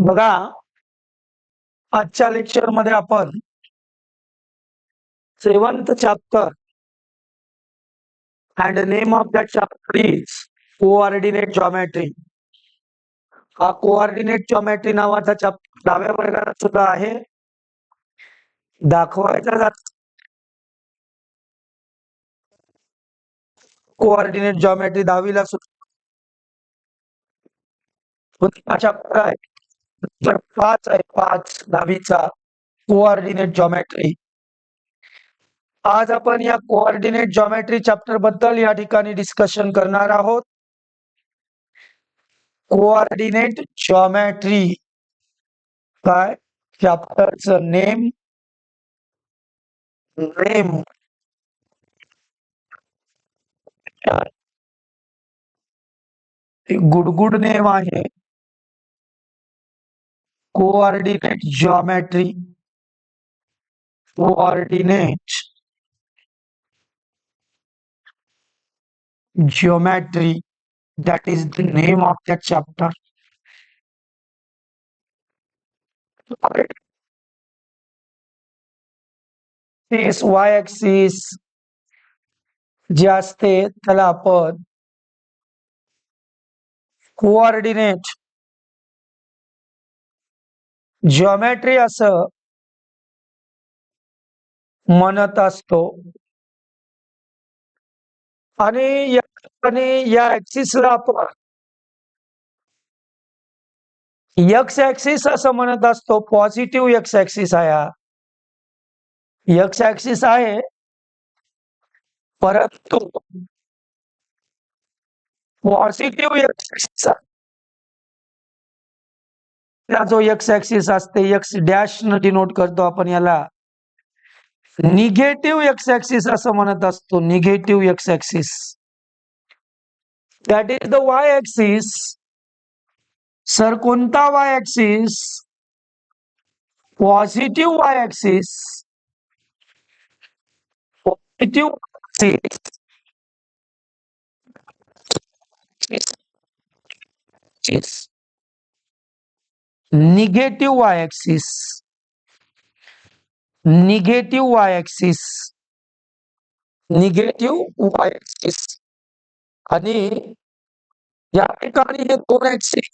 बघा, आजच्या लेक्चर मध्ये आपण 7th chapter and the name of that chapter is coordinate geometry. हा कोऑर्डिनेट जॉमेट्री नावाचा चॅप्टर 10व्या वर्गात सुद्धा आहे. दाखवायचा जात कोऑर्डिनेट जॉमेट्री 10वीला सुद्धा चॅप्टर आहे. तर 5 आहे, 5 10वीचा कोऑर्डिनेट जॉमेट्री. आज आपण या कोऑर्डिनेट जॉमेट्री चॅप्टर बद्दल या ठिकाणी डिस्कशन करणार आहोत. कोऑर्डिनेट जॉमेट्री काय चॅप्टरचं नेम गुड नेम आहे. Coordinate geometry, coordinate geometry, that is the name of that chapter. This y-axis जे असते त्याला आपण कोऑर्डिनेट जिओमेट्री असं म्हणत असतो. आणि या ऍक्सिसला आपण एक्स ऍक्सिस असं म्हणत असतो. पॉझिटिव्ह एक्स ऍक्सिस आहे हा. एक्स ऍक्सिस आहे, परंतु पॉझिटिव्ह एक्स ऍक्सिस जो एक्स ऍक्सिस असते, एक्स डॅश न डिनोट करतो आपण याला. निगेटिव्ह एक्स ऍक्सिस असं म्हणत असतो. Negative X axis, that is the Y axis. Sir कोणता Y axis? Positive Y axis. Positive axis, negative Y axis, negative Y axis, negative Y axis. आणि या ठिकाणी हे दोन ऍक्सिस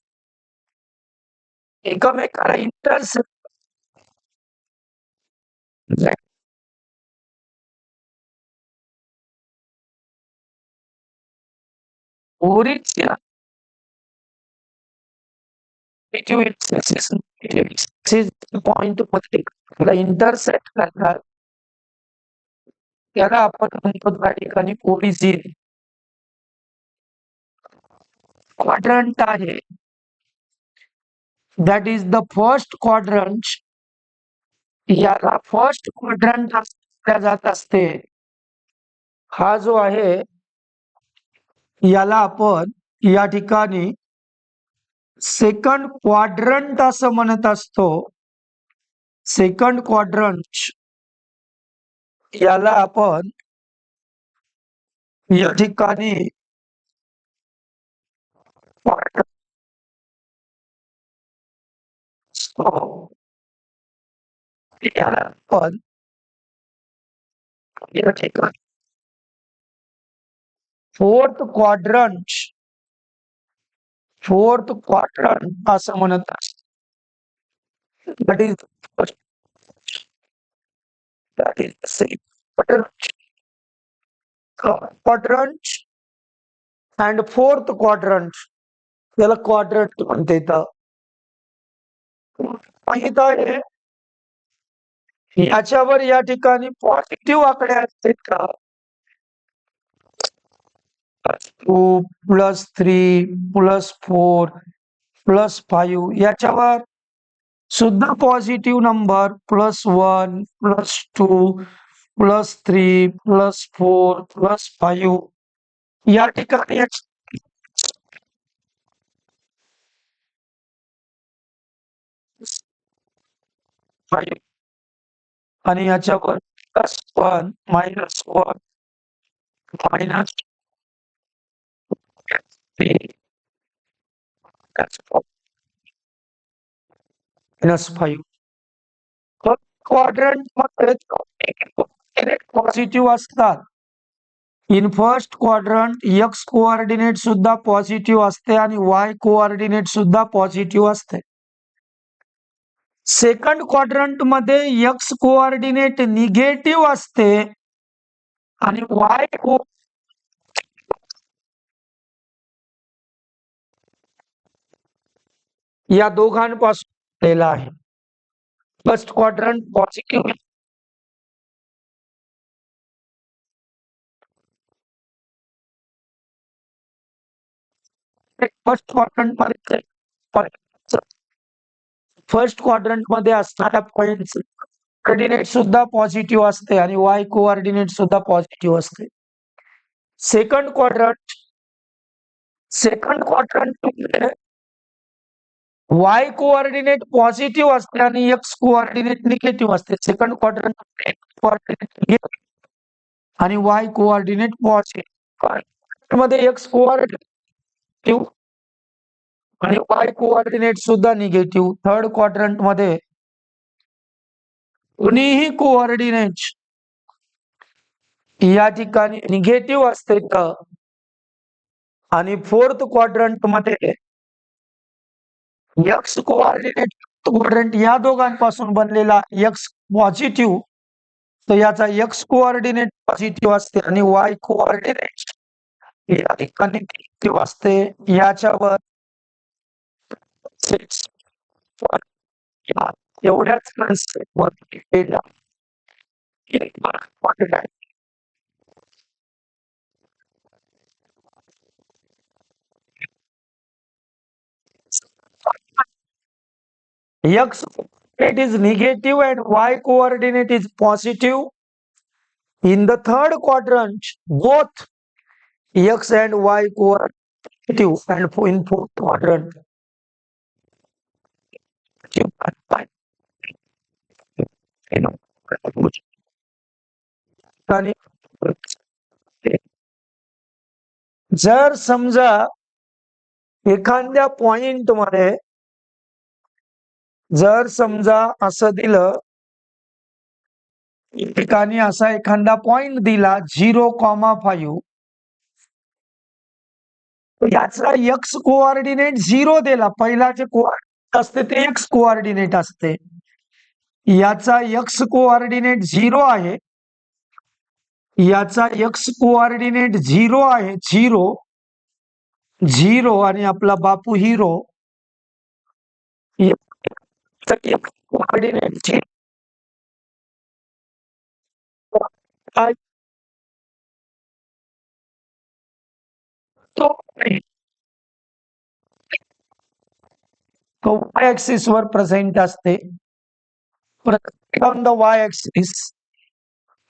एकमेकाला इंटरसेक्ट ओरिजिन पॉइंट मध्ये इंटरसेक्ट करतात, त्याला आपण म्हणतो त्या ठिकाणी ओरिजिन. क्वाड्रंट आहे, that is the first quadrant. याला फर्स्ट क्वाड्रंट जात असते. हा जो आहे याला आपण या ठिकाणी सेकंड क्वाड्रंट असं म्हणत असतो. सेकंड क्वाड्रंट याला आपण या ठिकाणी याला आपण या ठिकाणी फोर्थ क्वाड्रंट असं म्हणत असतो. That is first, that is the second quadrant and fourth quadrant. याला क्वाड्रंट म्हणता येतं. माहित आहे याच्यावर या ठिकाणी पॉझिटिव्ह आकडे असतात का? 2 +3 +4 +5 याच्यावर सुद्धा पॉझिटिव्ह नंबर +1 +2 +3 +4 +5 या ठिकाणी आणि याच्यावर +1 -1 -3 -5. क्वाड्रंट मध्ये पॉझिटिव्ह असतात. In first quadrant x coordinate सुद्धा पॉझिटिव्ह असते आणि वाय कोऑर्डिनेट सुद्धा पॉझिटिव्ह असते. सेकंड क्वाड्रंट मध्ये एक्स कोऑर्डिनेट निगेटिव्ह असते आणि वाय या दोघांपासून दिलेला आहे. First quadrant positive, first quadrant मध्ये असणाऱ्या पॉइंट कोऑर्डिनेट सुद्धा पॉझिटिव्ह असते आणि वाय कोऑर्डिनेट सुद्धा पॉझिटिव्ह असते. Second quadrant Y coordinate positive असते आणि एक्स कोऑर्डिनेट निगेटिव्ह असते. सेकंड क्वाड्रंट आणि वाय कोऑर्डिनेट पॉझिटिव्ह मध्ये एक्स कोऑर्डिनेट आणि वाय कोऑर्डिनेट सुद्धा निगेटिव्ह. थर्ड क्वाड्रंट मध्ये कोणीही कोऑर्डिनेट या ठिकाणी निगेटिव्ह असते तर, आणि फोर्थ क्वाड्रंट मध्ये एक्स कोऑर्डिनेट क्वाड्रंट या दोघांपासून बनलेला एक्स पॉझिटिव्ह, तर याचा एक्स कोऑर्डिनेट पॉझिटिव्ह असते आणि वाय कोऑर्डिनेट या ठिकाणी निगेटिव्ह असते. याच्यावर एवढ्याच X coordinate is negative and Y coordinate is positive. In the third quadrant, both X and Y coordinate and in fourth quadrant. जर समजा एखाद्या पॉइंट मध्ये जर समजा असं दिलं, ठिकाणी असा एखादा पॉइंट दिला 0,5, याचा एक्स कोऑर्डिनेट 0 दिला. पहिला जे कोऑर्डिनेट असते ते एक्स कोऑर्डिनेट असते. याचा एक्स कोऑर्डिनेट 0 आहे, याचा एक्स कोऑर्डिनेट 0 आहे, 0 आणि आपला बापू हिरो. कोऑर्डिनेट तो वाय ऍक्सिस वर प्रेझेंट असते. ऑन द वाय ऍक्सिस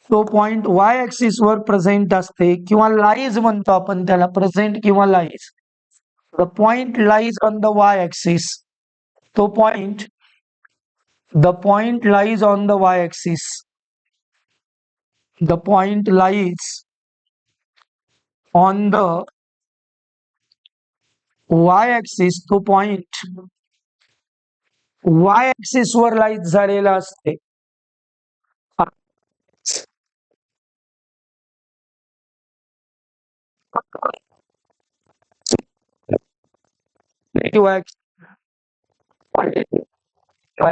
तो पॉइंट वाय ऍक्सिस वर प्रेझेंट असते किंवा लाईज म्हणतो आपण त्याला, प्रेझेंट किंवा lies. The point lies on the Y axis. तो point the point lies on the Y axis. The point lies on the Y axis. तो पॉइंट वाय ऍक्सिस वर लाईज झालेला असते.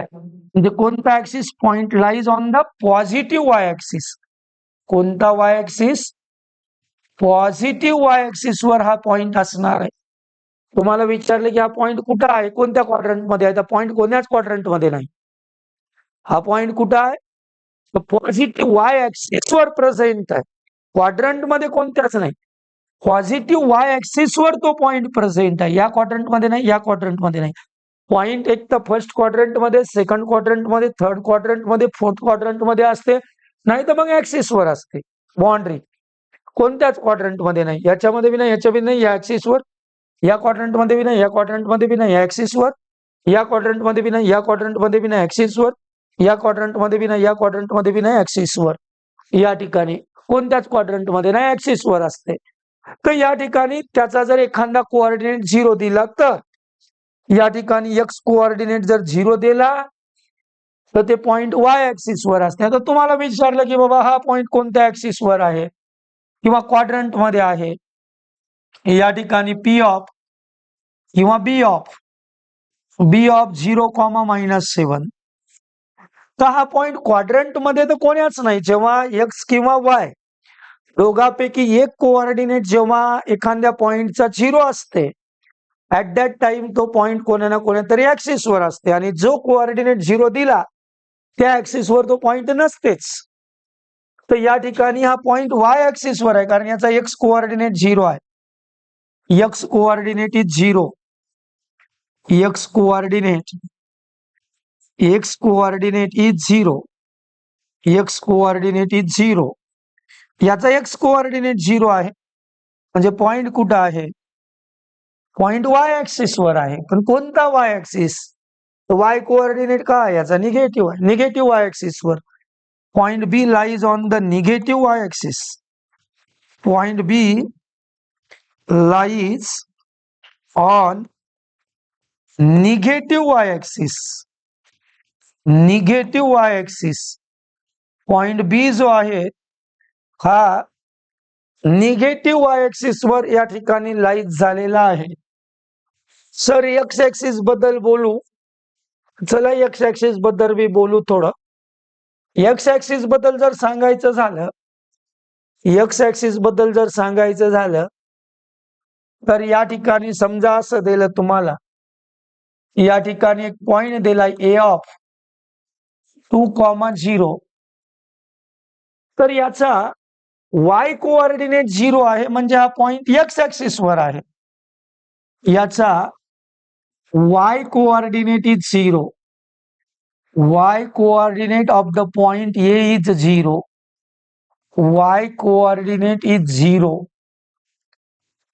म्हणजे कोणता axis? Point lies on the positive Y axis. कोणता Y axis? Positive Y axis वर हा point असणार आहे. तुम्हाला विचारलं की हा पॉइंट कुठं आहे, कोणत्या क्वाड्रंट मध्ये आहे, तर पॉइंट कोण्याच क्वाड्रंट मध्ये नाही. हा पॉइंट कुठं आहे? पॉझिटिव्ह वाय ऍक्सिस वर प्रेझेंट आहे. क्वाड्रंट मध्ये कोणत्याच नाही. पॉझिटिव्ह वाय ऍक्सिस वर तो पॉइंट प्रेझेंट आहे. या क्वाड्रंट मध्ये नाही, या क्वाड्रंट मध्ये नाही. पॉइंट एक तर फर्स्ट क्वाड्रंट मध्ये, सेकंड क्वाड्रंट मध्ये, थर्ड क्वाड्रंट मध्ये, फोर्थ क्वाड्रंट मध्ये असते, नाही तर मग ऍक्सिस वर असते. बाउंड्री कोणत्याच क्वाड्रंट मध्ये नाही. याच्यामध्ये बी नाही, याच्या बी नाही, या ऍक्सिस वर. या क्वाड्रंट मध्ये बी नाही, या क्वाड्रंट मध्ये बी नाही, या ऍक्सिस वर. या क्वाड्रंट मध्ये बी नाही, या क्वाड्रंट मध्ये बी नाही, ऍक्सिस वर. या क्वाड्रंट मध्ये बी नाही, या क्वाड्रंट मध्ये बी नाही, ऍक्सिस वर. या ठिकाणी कोणत्याच क्वाड्रंट मध्ये नाही, ऍक्सिस वर असते. तर या ठिकाणी त्याचा जर एखादा कोऑर्डिनेट 0 दिला, तर या ठिकाणी एक्स कोऑर्डिनेट जर 0 दिला तर ते पॉइंट वाय ऍक्सिस वर असते. आता तुम्हाला विचारलं की बाबा हा पॉइंट कोणत्या ऍक्सिस वर आहे किंवा क्वाड्रंट मध्ये आहे, या ठिकाणी पी ऑफ किंवा बी ऑफ 0,-7. तर हा पॉइंट क्वाड्रंट मध्ये तर कोणाच नाही. जेव्हा एक्स किंवा वाय दोघांपैकी एक कोऑर्डिनेट जेव्हा एखाद्या पॉइंटचा 0 असते, ऍट दॅट टाइम तो पॉइंट कोणा ना कोणत्यातरी ऍक्सिस वर असते, आणि जो कोऑर्डिनेट 0 दिला त्या ऍक्सिस वर तो पॉइंट नसतेच. तर या ठिकाणी हा पॉइंट वाय ऍक्सिस वर आहे, कारण याचा एक्स कोऑर्डिनेट 0 आहे. X coordinate is 0. X coordinate is 0. X coordinate is 0. याचा एक्स कोऑर्डिनेट 0 आहे, म्हणजे पॉइंट कुठं आहे? पॉइंट वाय ऍक्सिस वर आहे. पण कोणता वाय ऍक्सिस? वाय कोऑर्डिनेट काय आहे याचा? निगेटिव्ह आहे. निगेटिव्ह वाय ऍक्सिस वर. Point B lies on the negative Y axis. Point B lies on negative Y axis. Negative Y axis. Point B जो आहे हा निगेटिव्ह वाय ऍक्सिस वर या ठिकाणी लाईज झालेला आहे. सर एक्स ऍक्सिस बद्दल बोलू. चला एक्स ऍक्सिस बद्दल मी बोलू थोडं. एक्स ऍक्सिस बद्दल जर सांगायचं झालं, एक्स ऍक्सिस बद्दल जर सांगायचं झालं तर या ठिकाणी समजा असं दिलं तुम्हाला, या ठिकाणी एक पॉइंट दिलाय ए ऑफ 2,0. तर याचा वाय कोऑर्डिनेट 0 आहे, म्हणजे हा पॉइंट एक्स ऍक्सिस वर आहे. याचा Y coordinate is 0. y coordinate of the point A is 0. y coordinate is 0.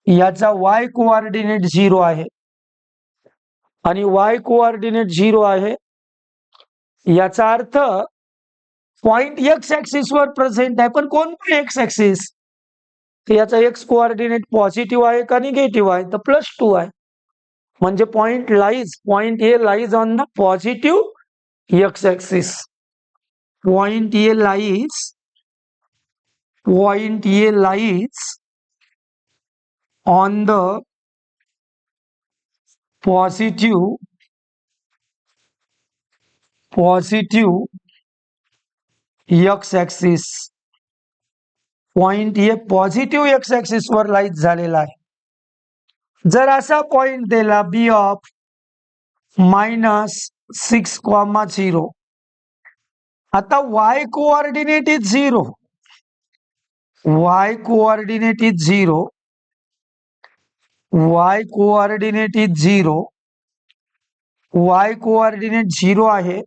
याचा y coordinate 0 आहे, आणि y coordinate 0 आहे याचा अर्थ पॉइंट एक्स ऍक्सिस वर प्रेझेंट आहे. पण कोणता एक्स ऍक्सिस? याचा एक्स कोऑर्डिनेट पॉझिटिव्ह आहे का निगेटिव्ह आहे? तर +2 आहे. म्हणजे point A lies on the positive X axis. Point A lies on the positive x axis. Point A positive X axis वर लाईज झालेला आहे. जर असा पॉइंट दिला बी ऑफ -6,0, आता y coordinate is 0. y coordinate is 0. y coordinate is 0. y coordinate 0 आहे,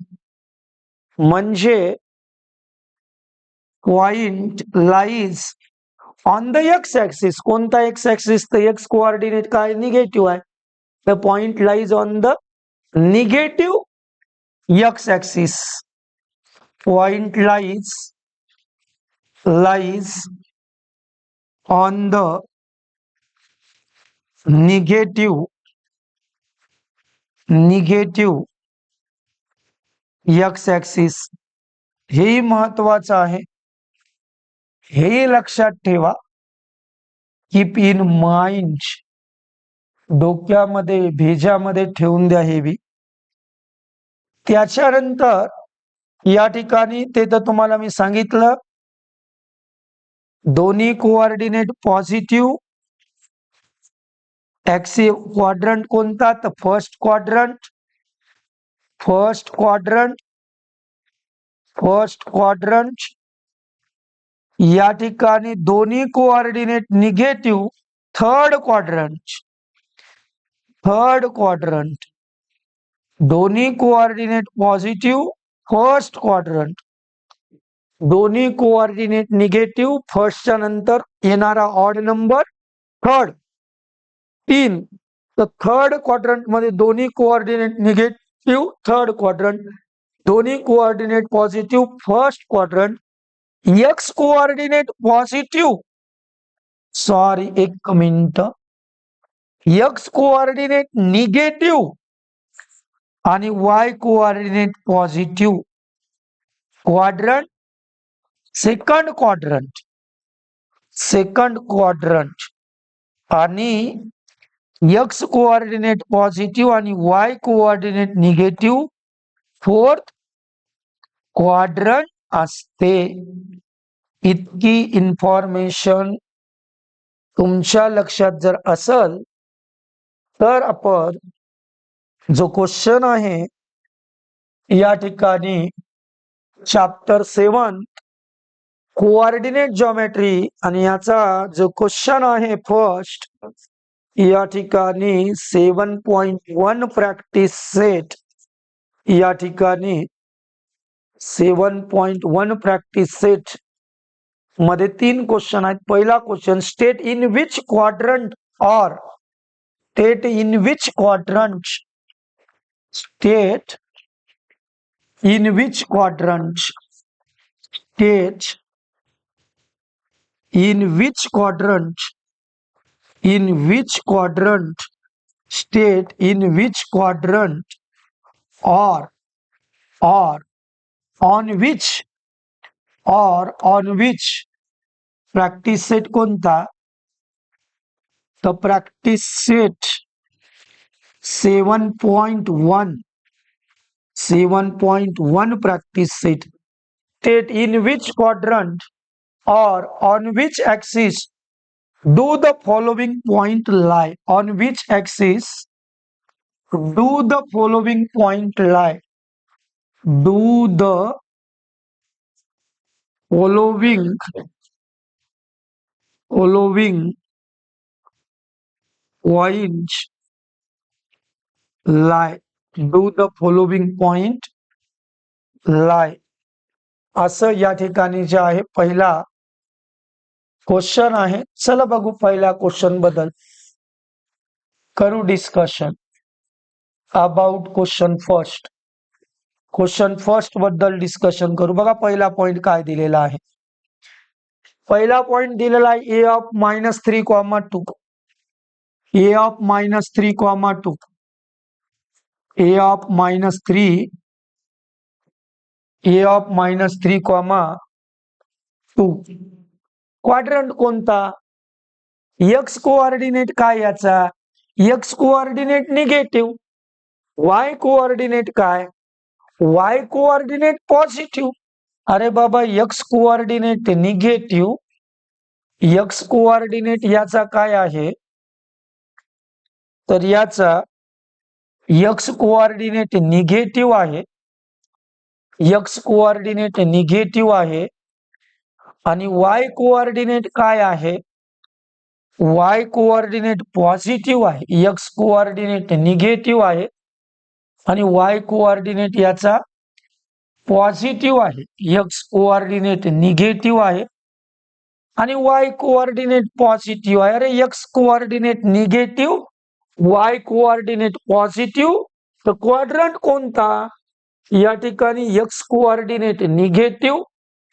म्हणजे point lies on the x axis. कोणता एक्स ऍक्सिस? तर एक्स कोऑर्डिनेट काय? निगेटिव्ह आहे. तर point lies on the negative X axis. Point lies on the negative X axis. हे महत्वाचं आहे, हे लक्षात ठेवा. Keep in mind. डोक्यामध्ये भेजामध्ये ठेवून द्या हे बी. त्याच्यानंतर या ठिकाणी ते तर तुम्हाला मी सांगितलं, दोन्ही कोऑर्डिनेट पॉझिटिव्ह. ऍक्सिस क्वाड्रंट कोणता? तर फर्स्ट क्वाड्रंट. या ठिकाणी दोन्ही कोऑर्डिनेट निगेटिव्ह थर्ड क्वाड्रंट. दोन्ही कोऑर्डिनेट पॉझिटिव्ह फर्स्ट क्वाड्रंट. दोन्ही कोऑर्डिनेट निगेटिव्ह फर्स्टच्या नंतर येणारा ऑड नंबर थर्ड 3. तर थर्ड क्वाड्रंट मध्ये दोन्ही कोऑर्डिनेट निगेटिव्ह थर्ड क्वाड्रंट, दोन्ही coordinate positive first quadrant. X coordinate positive, sorry एक मिनिट, एक्स कोऑर्डिनेट निगेटिव्ह आणि Y coordinate positive. Quadrant, second quadrant आणि एक्स कोऑर्डिनेट पॉझिटिव्ह आणि Y coordinate negative fourth quadrant असते. इतकी information तुमच्या लक्षात जर असेल तर आपण जो क्वेश्चन आहे या ठिकाणी चॅप्टर 7 कोऑर्डिनेट जॉमेट्री आणि याचा जो क्वेश्चन आहे फर्स्ट या ठिकाणी 7.1 प्रॅक्टिस सेट या ठिकाणी 7.1 प्रॅक्टिस सेट मध्ये 3 क्वेश्चन आहेत. पहिला question state in which quadrant और state in which quadrant state in which quadrant state in which quadrant state in which quadrant or on which practice set कोणता तर practice set 7.1 practice set state in which quadrant or on which axis do the following point lie. On which axis do the following point lie. Do the following points lie. Do the following point lie. असं या ठिकाणी जे आहे पहिला question आहे. चला बघू पहिल्या क्वेश्चन बद्दल करू डिस्कशन अबाउट क्वेश्चन फर्स्ट बद्दल डिस्कशन करू. बघा पहिला पॉइंट काय दिलेला आहे. पहिला पॉइंट दिलेला आहे a of -3,2 a of -3,2 a of -3,2 quadrant कोणता. एक्स कोऑर्डिनेट काय याचा x coordinate negative. Y coordinate काय वाय कोऑर्डिनेट पॉझिटिव्ह. अरे बाबा x coordinate negative X coordinate याचा काय आहे तर याचा एक्स कोऑर्डिनेट निगेटिव्ह आहे. एक्स कोऑर्डिनेट निगेटिव्ह आहे आणि वाय कोऑर्डिनेट काय आहे वाय कोऑर्डिनेट पॉझिटिव्ह आहे. एक्स कोऑर्डिनेट निगेटिव्ह आहे आणि वाय कोऑर्डिनेट याचा पॉझिटिव्ह आहे. एक्स कोऑर्डिनेट निगेटिव्ह आहे आणि वाय कोऑर्डिनेट पॉझिटिव्ह आहे. अरे x coordinate negative Y coordinate positive तर क्वाड्रंट कोणता या ठिकाणी x coordinate negative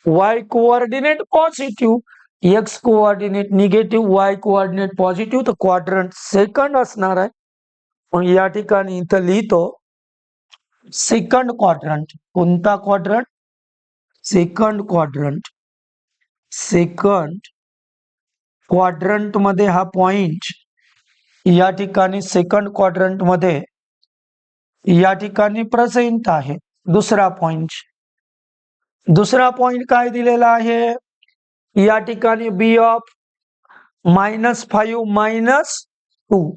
Y coordinate positive. X coordinate negative Y coordinate positive तर क्वाड्रंट सेकंड असणार आहे. मग या ठिकाणी इथं लिहितो सेकंड क्वाड्रंट. कोणता क्वाड्रंट सेकंड क्वाड्रंट मध्ये हा पॉइंट या ठिकाणी सेकंड क्वाड्रंट मध्ये या ठिकाणी प्रेझेंट आहे. दुसरा पॉइंट काय दिलेला आहे या ठिकाणी B of -5 -2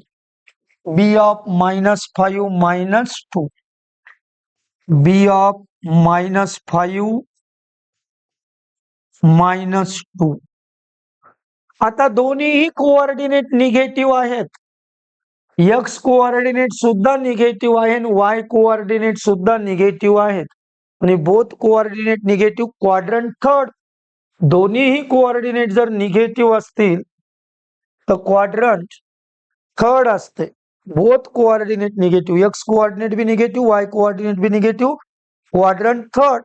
B of -5 -2 B of -5 -2. आता दोन्हीही कोऑर्डिनेट निगेटिव्ह आहेत. एक्स कोऑर्डिनेट सुद्धा निगेटिव्ह आहे आणि वाय कोऑर्डिनेट सुद्धा निगेटिव्ह आहेत आणि both coordinate negative quadrant third. दोन्हीही कोऑर्डिनेट जर निगेटिव्ह असतील तर क्वाड्रंट थर्ड असते. Both coordinate negative X coordinate be negative Y coordinate be negative quadrant third.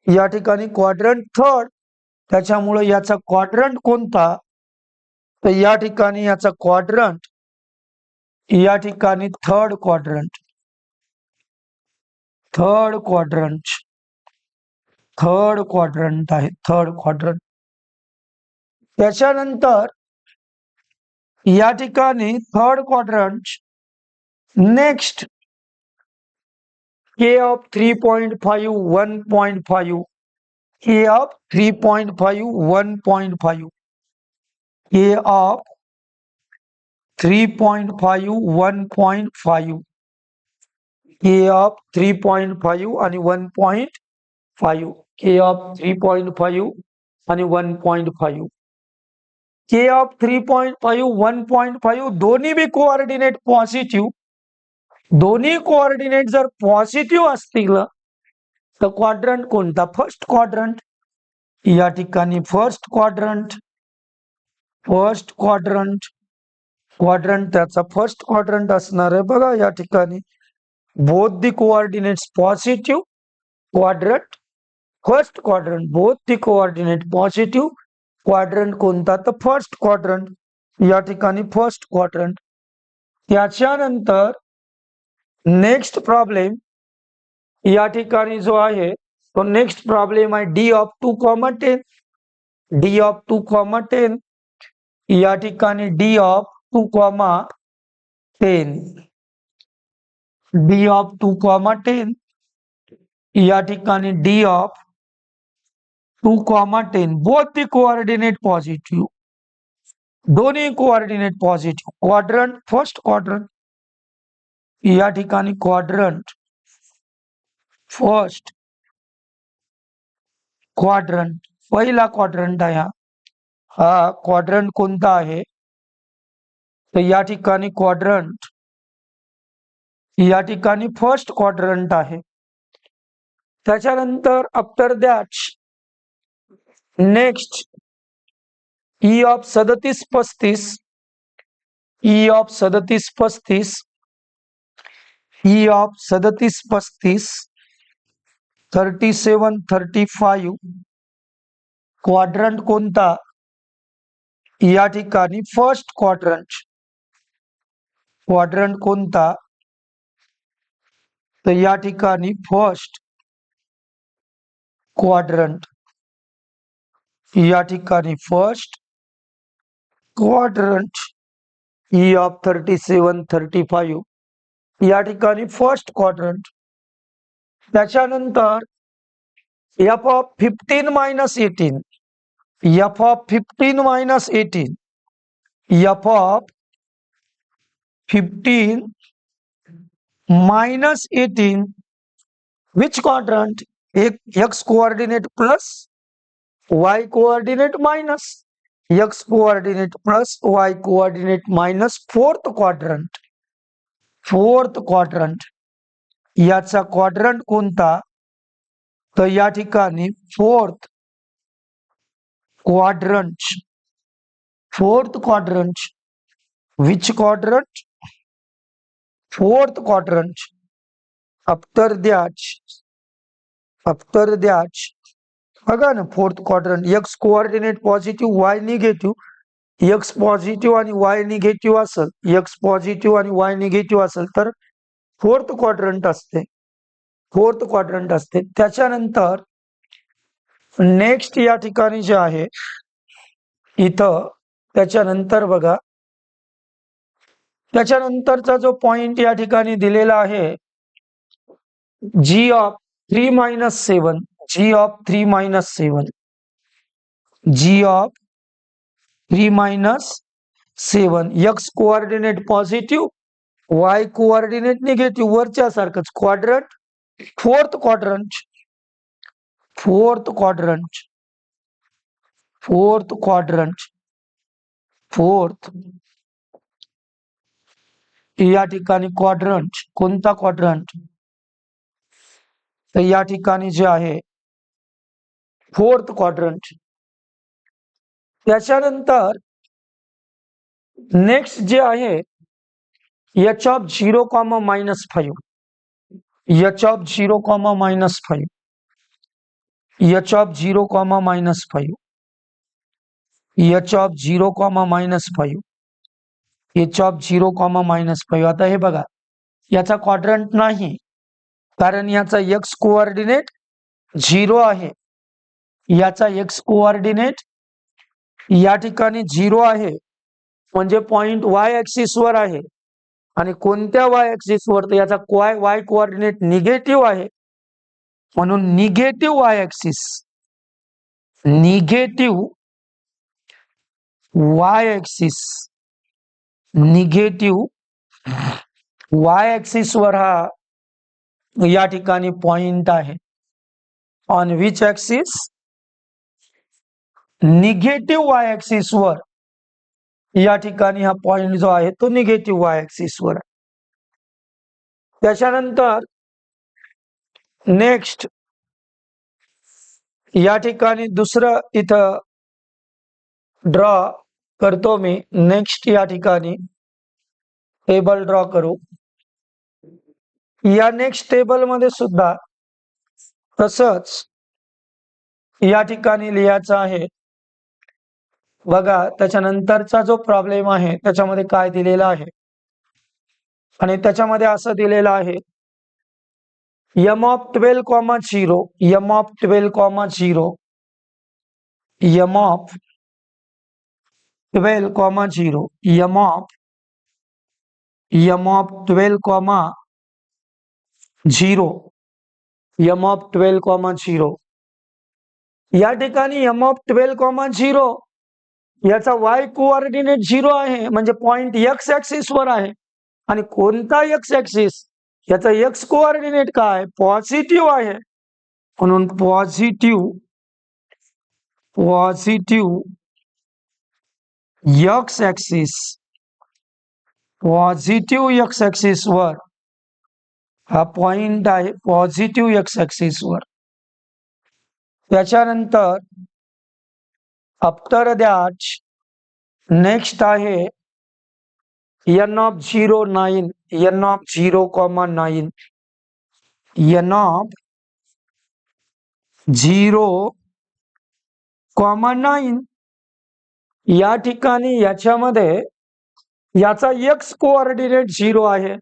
या ठिकाणी क्वाड्रंट थर्ड त्याच्यामुळे याचा क्वाड्रंट कोणता तर या ठिकाणी याचा क्वाड्रंट या ठिकाणी थर्ड क्वाड्रंट थर्ड क्वाड्रंट आहे, थर्ड क्वाड्रंट. त्याच्यानंतर या ठिकाणी third quadrant next K of 3.5 1.5, K of 3.5 1.5, K of 3.5 1.5, K of 3.5 आणि 1.5, K of 3.5 आणि 1.5, K of 3.5 1.5 दोन्ही बी कोऑर्डिनेट पॉझिटिव्ह. दोन्ही कोऑर्डिनेट जर पॉझिटिव्ह असतील तर क्वाड्रंट कोणता? First quadrant. या ठिकाणी first quadrant, first quadrant, quadrant त्याचा फर्स्ट क्वाड्रंट असणार आहे बघा. या ठिकाणी both the coordinates positive, quadrant first quadrant, both the coordinate positive, quadrant कोणता? तर फर्स्ट क्वाड्रंट. या ठिकाणी फर्स्ट क्वाड्रंट. त्याच्यानंतर नेक्स्ट प्रॉब्लेम या ठिकाणी जो आहे तो नेक्स्ट प्रॉब्लेम आहे डी ऑफ 2,10, डी ऑफ 2,10. या ठिकाणी डी ऑफ 2,10, डी ऑफ 2,10. या ठिकाणी D of 2,10 both the coordinate positive, दोन्ही coordinate positive, quadrant first quadrant. या ठिकाणी क्वाड्रंट फर्स्ट क्वाड्रंट, पहिला क्वाड्रंट आहे हा क्वाड्रंट कोणता आहे? तर या ठिकाणी क्वाड्रंट, या ठिकाणी फर्स्ट क्वाड्रंट आहे. त्याच्यानंतर after that next E of 37-35, E of 37-35, E of 37-35, 37-35 quadrant कोणता? या ठिकाणी फर्स्ट क्वाड्रंट. क्वाड्रंट कोणता? तर या ठिकाणी फर्स्ट क्वाड्रंट. या ठिकाणी फर्स्ट क्वाड्रंट ई ऑफ 37-35 या ठिकाणी फर्स्ट क्वाड्रंट. त्याच्यानंतर F of 15-18, F of 15-18, F of 15-18 which quadrant? x coordinate plus y coordinate minus, x coordinate plus y coordinate minus fourth quadrant, fourth quadrant. याचा quadrant कोणता? तर या ठिकाणी fourth quadrant, fourth quadrant which quadrant? Fourth quadrant. After that बघा ना fourth quadrant x coordinate positive Y negative, x positive आणि Y negative असेल, x positive आणि वाय निगेटिव्ह असेल तर फोर्थ क्वाड्रंट असते, फोर्थ क्वाड्रंट असते. त्याच्यानंतर नेक्स्ट या ठिकाणी जे आहे इथं त्याच्यानंतर बघा, त्याच्यानंतरचा जो पॉइंट या ठिकाणी दिलेला आहे G of 3-7, G of 3-7, G of 3-7, X coordinate positive, Y coordinate negative, वरच्या सारखंच quadrant, fourth quadrant, fourth quadrant, fourth quadrant, fourth. या ठिकाणी क्वाड्रंट कोणता? क्वाड्रंट. तर या ठिकाणी जे आहे फोर्थ क्वाड्रंट. त्याच्यानंतर नेक्स्ट जे आहे H of 0,-5, H of 0,-5, H of 0,-5, H of 0,-5, H of 0,-5. आता हे बघा याचा क्वाड्रंट नाही कारण याचा एक्स कोऑर्डिनेट 0 आहे याचा एक्स कोऑर्डिनेट या ठिकाणी 0 आहे, म्हणजे पॉइंट वाय ऍक्सिस वर आहे. आणि कोणत्या वाय ऍक्सिस वर? तर याचा वाय कोऑर्डिनेट निगेटिव्ह आहे, म्हणून negative Y axis, negative Y axis, negative Y axis वर हा या ठिकाणी पॉइंट आहे. On which axis? Negative Y axis वर या ठिकाणी हा पॉइंट जो आहे तो निगेटिव्ह वाय ऍक्सिस वर. त्याच्यानंतर नेक्स्ट या ठिकाणी दुसरं इथं ड्रॉ करतो मी. नेक्स्ट या ठिकाणी टेबल ड्रॉ करू. या नेक्स्ट टेबल मध्ये सुद्धा तसंच या ठिकाणी लिहायचं आहे. बघा, त्याच्यानंतरचा जो प्रॉब्लेम आहे त्याच्यामध्ये काय दिलेला आहे, आणि त्याच्यामध्ये असं दिलेलं आहे m of 12,0, m of 12,0, m of 12,0, m of 12,0, m of 12,0. या ठिकाणी m of 12,0 याचा y कोऑर्डिनेट 0 आहे, म्हणजे पॉइंट x ऍक्सिस वर आहे. आणि कोणता x ऍक्सिस? याचा x कोऑर्डिनेट काय? पॉझिटिव्ह आहे, म्हणून positive x axis, positive x axis वर हा पॉइंट आहे, पॉझिटिव्ह x ऍक्सिस वर. त्याच्यानंतर आफ्टर दॅट नेक्स्ट आहे n of 0, 9, n of 0, 9, n of 0, 9. या ठिकाणी याच्यामध्ये याचा x कोऑर्डिनेट 0 आहे,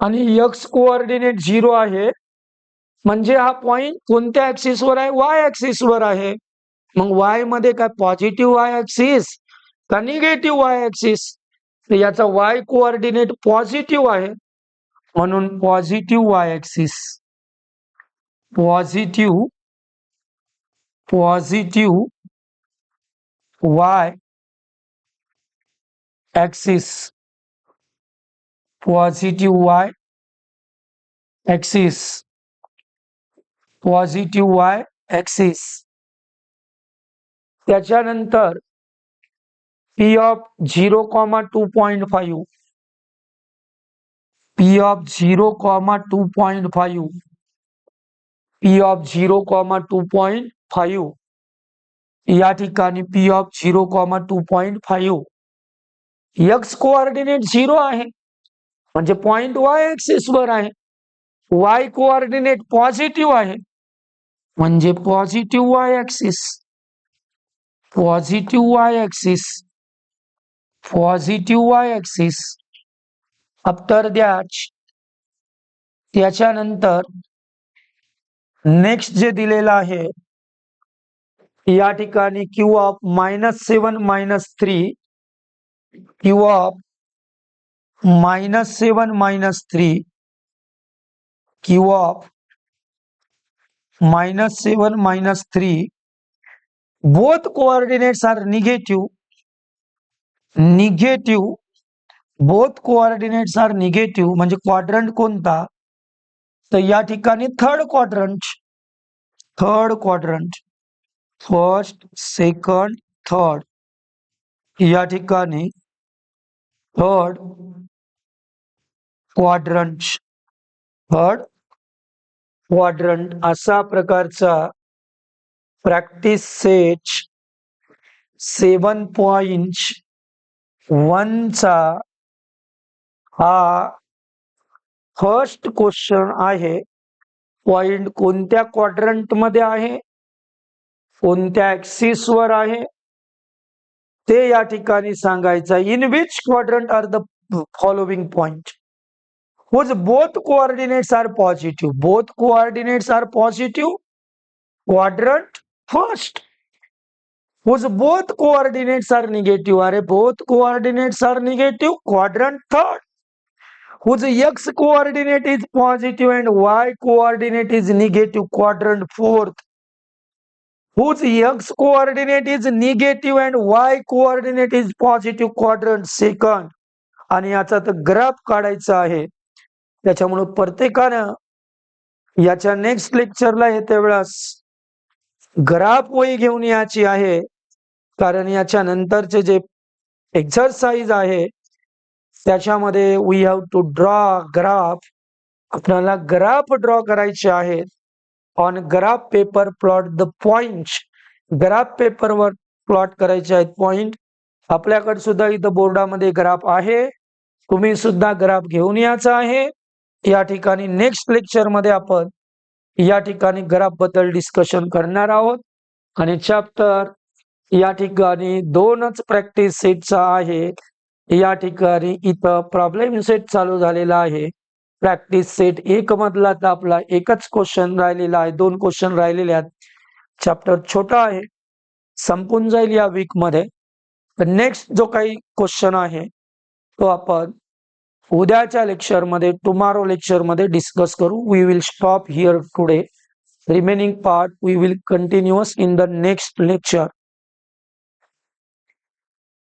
आणि x कोऑर्डिनेट 0 आहे म्हणजे हा पॉइंट कोणत्या ऍक्सिस वर आहे? y ऍक्सिस वर आहे. मग y मध्ये काय पॉझिटिव्ह y ऍक्सिस का निगेटिव्ह y ऍक्सिस? तर याचा y कोऑर्डिनेट पॉझिटिव्ह आहे, म्हणून positive y axis, positive y axis, positive y axis, positive y axis. त्याच्यानंतर p of 0, 2.5, p of 0, 2.5, p of 0, 2.5. या ठिकाणी p of 0, 2.5 x कोऑर्डिनेट 0 आहे, म्हणजे पॉइंट y ऍक्सिस वर आहे. y कोऑर्डिनेट पॉझिटिव्ह आहे, म्हणजे positive y axis, positive y axis, positive y axis. After that त्याच्यानंतर नेक्स्ट जे दिलेलं आहे या ठिकाणी q of -7, -3, q of -7, -3, q of -7, -3, both coordinates are negative, both coordinates are negative, म्हणजे क्वाड्रंट कोणता? तर या ठिकाणी third quadrant, first, second, third. या ठिकाणी थर्ड क्वाड्रंट असा प्रकारचा प्रॅक्टिस सेट 7.1 चा हा फर्स्ट क्वेश्चन आहे. पॉइंट कोणत्या क्वाड्रंट मध्ये आहे, कोणत्या ऍक्सिस वर आहे ते या ठिकाणी सांगायचं. In which quadrant are the following point whose both coordinates are positive, quadrant First, whose both coordinates are negative. अरे both coordinates are negative, quadrant third. Whose x coordinate is positive and y coordinate is negative, quadrant fourth. Whose x coordinate is negative and y coordinate is positive, quadrant second. आणि याचा तर graph काढायचा आहे. त्याच्यामुळे प्रत्येकानं याच्या next लेक्चरला येत्या वेळेस ग्राफ वही घेऊन याची आहे, कारण याच्या नंतरचे जे एक्सरसाइज आहे त्याच्यामध्ये we have to draw graph. आपल्याला ग्राफ ड्रॉ करायचे आहेत. On graph paper plot the points. Graph पेपरवर प्लॉट करायचे आहेत पॉइंट. आपल्याकडे सुद्धा इथं बोर्डामध्ये ग्राफ आहे, तुम्ही सुद्धा ग्राफ घेऊन यायचा आहे. या ठिकाणी नेक्स्ट लेक्चर मध्ये आपण या ठिकाणी ग्राफ बद्दल डिस्कशन करणार आहोत. आणि चॅप्टर या ठिकाणी 2च प्रॅक्टिस सेटचा आहे. या ठिकाणी इथं प्रॉब्लेम सेट चालू झालेला आहे. प्रॅक्टिस सेट 1 मधला तर आपला एकच क्वेश्चन राहिलेला आहे, 2 क्वेश्चन राहिलेले आहेत. चॅप्टर छोटा आहे, संपून जाईल या वीक मध्ये. नेक्स्ट जो काही क्वेश्चन आहे तो आपण उद्याच्या लेक्चर मध्ये, टुमारो लेक्चर मध्ये डिस्कस करू. We will stop here today. Remaining part we will continuous in the next lecture.